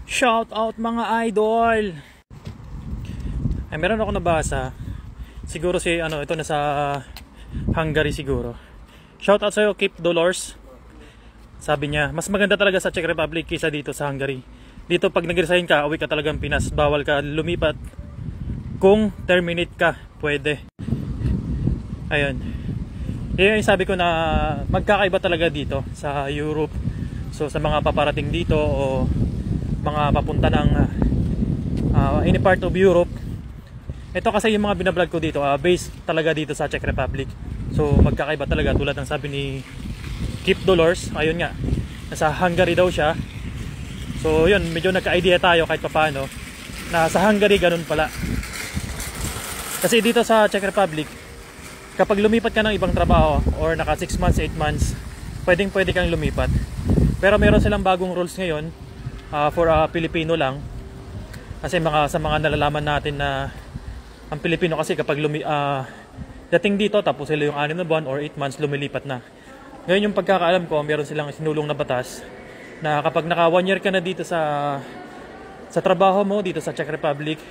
Shout out mga idol. Ay, meron ako nabasa. Siguro si ito nasa Hungary siguro. Shout out sa iyo, Keep Dolores. Sabi niya, mas maganda talaga sa Czech Republic kaysa dito sa Hungary. Dito pag nag-resign ka, uwi ka talagang Pinas. Bawal ka lumipat. Kung terminate ka, pwede. Ayun. Yan yung sabi ko na magkakaiba talaga dito sa Europe. So sa mga paparating dito o mga papunta ng any part of Europe, ito kasi yung mga binablog ko dito, based talaga dito sa Czech Republic. So magkakaiba talaga, tulad ng sabi ni Keep Dolores. Ayun nga, nasa Hungary daw siya. So yun, medyo nagka-idea tayo kahit paano na sa Hungary ganun pala. Kasi dito sa Czech Republic, kapag lumipat ka ng ibang trabaho or naka 6 months, 8 months, pwede kang lumipat. Pero meron silang bagong rules ngayon for Pilipino lang. Kasi sa mga nalalaman natin na ang Pilipino kasi kapag dating dito tapos sila yung 6 na buwan or 8 months, lumilipat na. Ngayon yung pagkakaalam ko, meron silang sinulong na batas na kapag naka 1 year ka na dito sa trabaho mo dito sa Czech Republic,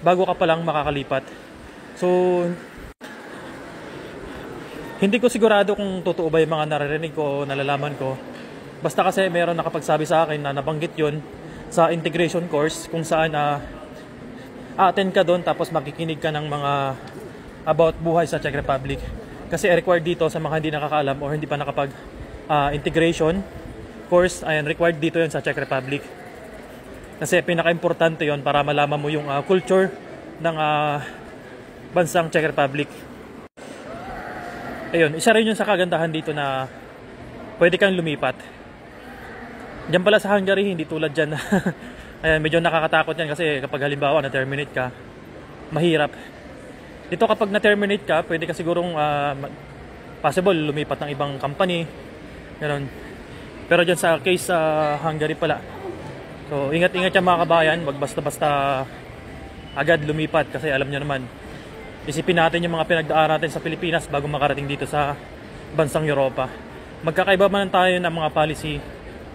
bago ka pa lang makakalipat. So hindi ko sigurado kung totoo ba yung mga naririnig ko o nalalaman ko. Basta kasi meron nakapagsabi sa akin na nabanggit yun sa integration course kung saan attend ka doon tapos makikinig ka ng mga about buhay sa Czech Republic. Kasi required dito sa mga hindi nakakaalam o hindi pa nakapag integration course, ayan, required dito yun sa Czech Republic. Kasi pinaka-importante yun para malaman mo yung culture ng bansang Czech Republic. Ayun, isa rin yun sa kagandahan dito na pwede kang lumipat. Diyan pala sa Hungary, hindi tulad dyan. Ayan, medyo nakakatakot yan kasi kapag halimbawa na-terminate ka, mahirap. Dito kapag na-terminate ka, pwede ka sigurong possible lumipat ng ibang company. Ganun. Pero dyan sa case sa Hungary pala. So, ingat-ingat yan mga kabayan. Wag basta-basta agad lumipat kasi alam nyo naman. Isipin natin yung mga pinagdaanan natin sa Pilipinas bago makarating dito sa bansang Europa. Magkakaiba man tayo ng mga policy.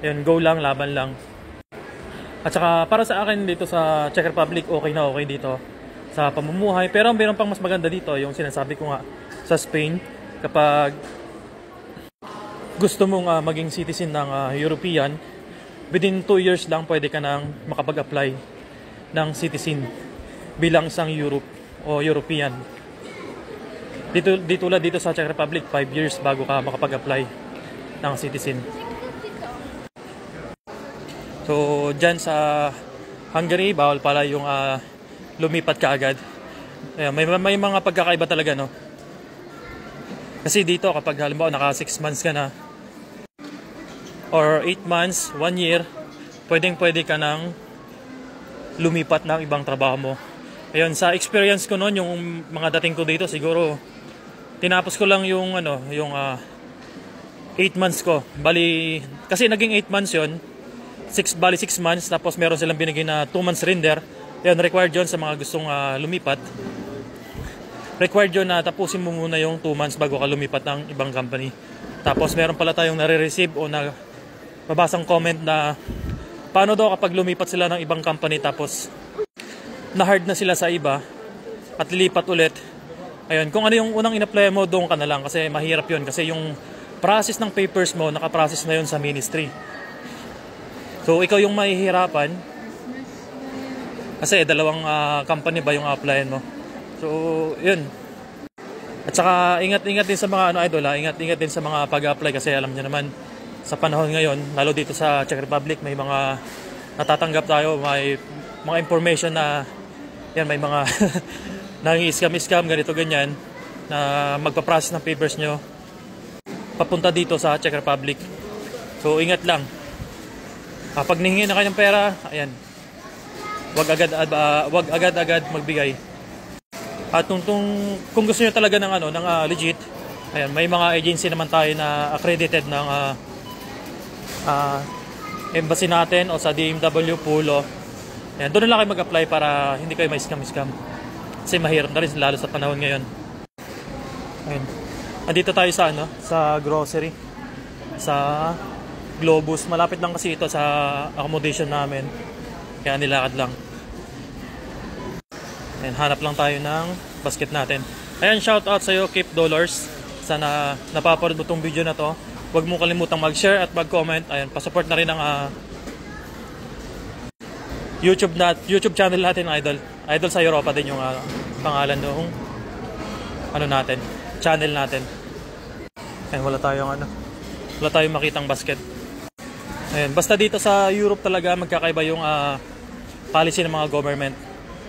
Ayun, go lang, laban lang. At saka para sa akin dito sa Czech Republic, okay na okay dito sa pamumuhay. Pero meron pang mas maganda dito, yung sinasabi ko nga sa Spain. Kapag gusto mong maging citizen ng European, within 2 years lang pwede ka nang makapag-apply ng citizen bilang isang Europe o European. Dito sa Czech Republic, 5 years bago ka makapag-apply ng citizen. So, dyan sa Hungary, bawal pala yung lumipat ka agad. Ayan, may mga pagkakaiba talaga, no? Kasi dito, kapag halimbawa naka 6 months ka na, or 8 months, 1 year, pwede ka nang lumipat ng ibang trabaho mo. Ayun, sa experience ko noon, yung mga dating ko dito, siguro, tinapos ko lang yung 8 months ko. Bali, kasi naging 8 months yon, 6 months, tapos meron silang binigay na 2 months render. Yan, required yun sa mga gustong lumipat. Required yun na tapusin mo muna yung 2 months bago ka lumipat ng ibang company. Tapos meron pala tayong nare-receive o na mabasang comment na paano daw kapag lumipat sila ng ibang company tapos na-hard na sila sa iba at lilipat ulit. Ayun, kung ano yung unang in-apply mo, doon ka na lang kasi mahirap yun. Kasi yung process ng papers mo, nakaprocess na yun sa ministry. So, ikaw yung mahihirapan kasi dalawang company ba yung applyan mo. So, yun. At saka, ingat-ingat din sa mga idol, ingat-ingat din sa mga pag-apply kasi alam niyo naman, sa panahon ngayon, lalo dito sa Czech Republic, may mga natatanggap tayo, may mga information na, yan, may mga nang-i-scam, ganito, ganyan, na magpa-process ng papers nyo, papunta dito sa Czech Republic. So, ingat lang. Pag nihingi na kayo ng pera, ayan, wag agad magbigay. At kung gusto niyo talaga ng legit, ayan, may mga agency naman tayo na accredited ng embassy natin o sa DMW Pulo. Ayan, doon na lang kayo mag-apply para hindi kayo may scam. Kasi mahirap na rin lalo sa panahon ngayon. Ayan. Andito tayo sa grocery. Sa Globus. Malapit lang kasi ito sa accommodation namin. Kaya nilakad lang. And hanap lang tayo ng basket natin. Ayan, shout out sa'yo, Keep Dollars. Sana napapanood mo tong video na to. Huwag mo kalimutang mag-share at mag-comment. Ayan, pa-support na rin ang YouTube channel natin, Idol. Idol sa Europa din yung pangalan nung natin, channel natin. Ayan, wala tayong makitang basket. Ayan, basta dito sa Europe talaga magkakaiba yung policy ng mga government.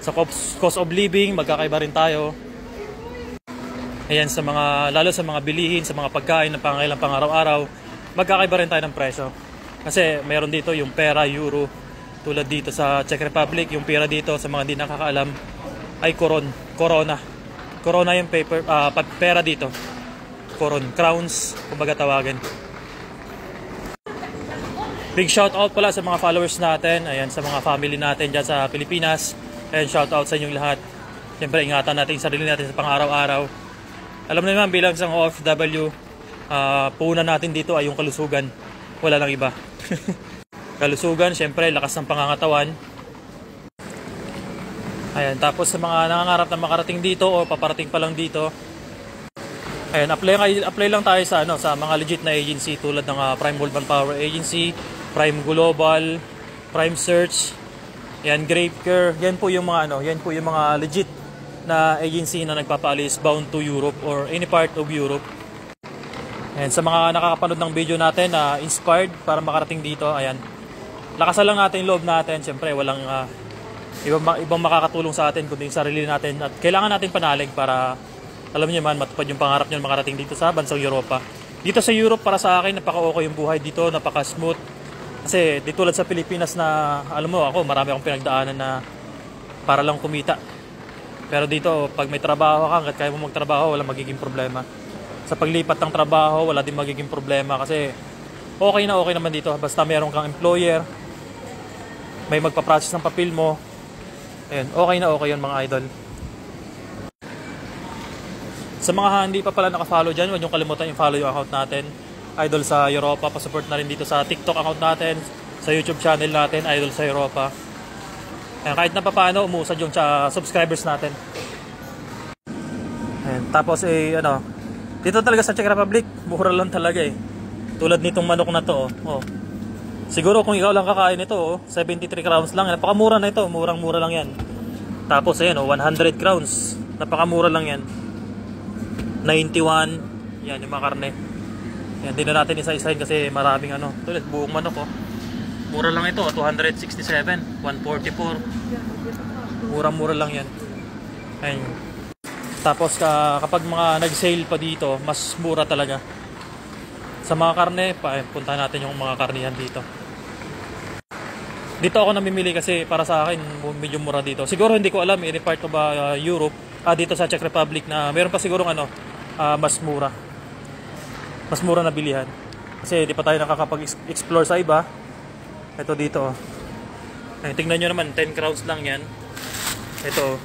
Sa cost of living, magkakaiba rin tayo. Ayan, lalo sa mga bilihin, sa mga pagkain na pangailang pang-araw-araw, magkakaiba rin tayo ng presyo. Kasi meron dito yung pera, euro. Tulad dito sa Czech Republic, yung pera dito sa mga hindi nakakaalam ay corona. Corona yung pera dito. Crowns, kumbaga tawagin. Big shout out pala sa mga followers natin, ayan, sa mga family natin dyan sa Pilipinas. And shout out sa inyong lahat. Siyempre, ingatan natin yung sarili natin sa pang-araw-araw. Alam mo naman, bilang isang OFW, puhunan natin dito ay yung kalusugan. Wala lang iba. Kalusugan, siyempre, lakas ng pangangatawan. Ayan, tapos sa mga nangangarap na makarating dito o paparating pa lang dito, ayan, apply lang tayo sa mga legit na agency tulad ng Prime World Manpower Agency, Prime Global, Prime Search, yan, Grapecare. Yan po yung mga legit na agency na nagpapaalis bound to Europe or any part of Europe. Ayan, sa mga nakakapanood ng video natin na inspired para makarating dito, ayan, lakasan lang natin yung loob natin. Siyempre, walang ibang makakatulong sa atin kundi yung sarili natin. At kailangan natin panalig para, alam niyo man, matupad yung pangarap niyo makarating dito sa bansang Europa. Dito sa Europe, para sa akin, napaka-okay yung buhay dito, napaka-smooth. Kasi di tulad sa Pilipinas na, alam mo ako, marami akong pinagdaanan na para lang kumita. Pero dito, pag may trabaho ka, hanggat kaya mo magtrabaho, wala magiging problema. Sa paglipat ng trabaho, wala din magiging problema kasi okay naman dito. Basta meron kang employer, may magpa-process ng papel mo, ayun, okay yun mga idol. Sa mga hindi pa pala naka-follow dyan, huwag niyong kalimutan yung follow yung account natin, Idol sa Europa. Pa-support na rin dito sa TikTok account natin, sa YouTube channel natin, Idol sa Europa. Ayan, kahit na paano, umusad yung subscribers natin. Ayan, tapos dito talaga sa Czech Republic, mura lang talaga eh. Tulad nitong manok na to, oh. Siguro kung ikaw lang kakain ito, 73 crowns lang. Napakamura na ito, murang-mura lang yan. Tapos ayan, 100 crowns. Napakamura lang yan. 91. Yan, yung mga karne. Yan, di na natin isa-isahin kasi maraming tulad buong manok, oh. Mura lang ito, 267, 144. Murang-mura lang yan. Ayun. Tapos kapag mga nag-sale pa dito, mas mura talaga. Sa mga karne, punta natin yung mga karnihan dito. Dito ako namimili kasi para sa akin medyo mura dito. Siguro hindi ko alam any part of Europe, dito sa Czech Republic na meron pa siguro mas mura. Mas mura na bilihan. Kasi di pa tayo nakakapag-explore sa iba. Ito dito. Ay, tingnan nyo naman, 10 crowns lang yan. Ito,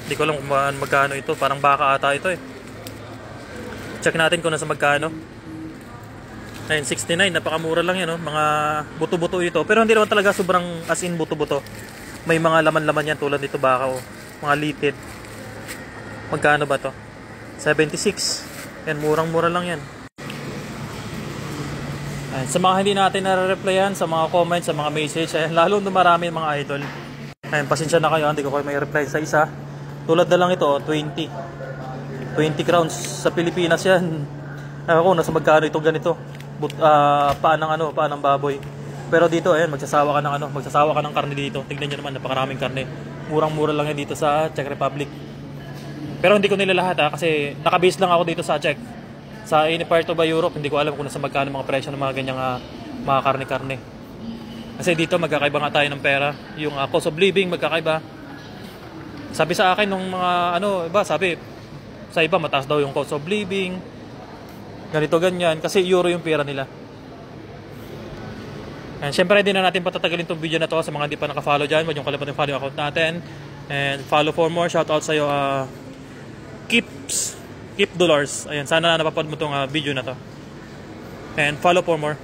hindi ko alam kung magkano ito. Parang baka ata ito eh. Check natin kung nasa magkano. 969, napakamura lang yan, oh. Mga buto-buto ito. Pero hindi naman talaga sobrang as in buto-buto. May mga laman-laman yan tulad nito baka, oh. Mga litid. Magkano ba to? 76. Yan, murang-mura lang yan. Ayan, sa mga hindi natin nare-replyan, sa mga comments, sa mga message, ayan, lalo marami mga idol. Ayan, pasensya na kayo, hindi ko kayo may reply sa isa. Tulad na lang ito, 20 crowns. Sa Pilipinas yan. Ako, nasa magkano ito ganito. Paan ng baboy. Pero dito, ayan, magsasawa ka ng karne dito. Tingnan nyo naman, napakaraming karne. Murang-mura lang yan dito sa Czech Republic. Pero hindi ko nila lahat kasi nakabase lang ako dito sa Czech. Sa any part of Europe, hindi ko alam kung nasa magkano mga presyo ng mga ganyang mga karne-karne. Kasi dito magkakaiba nga tayo ng pera. Yung cost of living magkakaiba. Sabi sa akin nung mga sabi sa iba mataas daw yung cost of living. Ganito ganyan kasi euro yung pera nila. And syempre hindi na natin patatagalin itong video na to sa mga hindi pa naka-follow dyan. Huwag yung kalimutan yung follow account natin. And follow for more. Shout out sa'yo Keep Dollars. Ayan, sana napapanood mo itong video na to. And follow for more.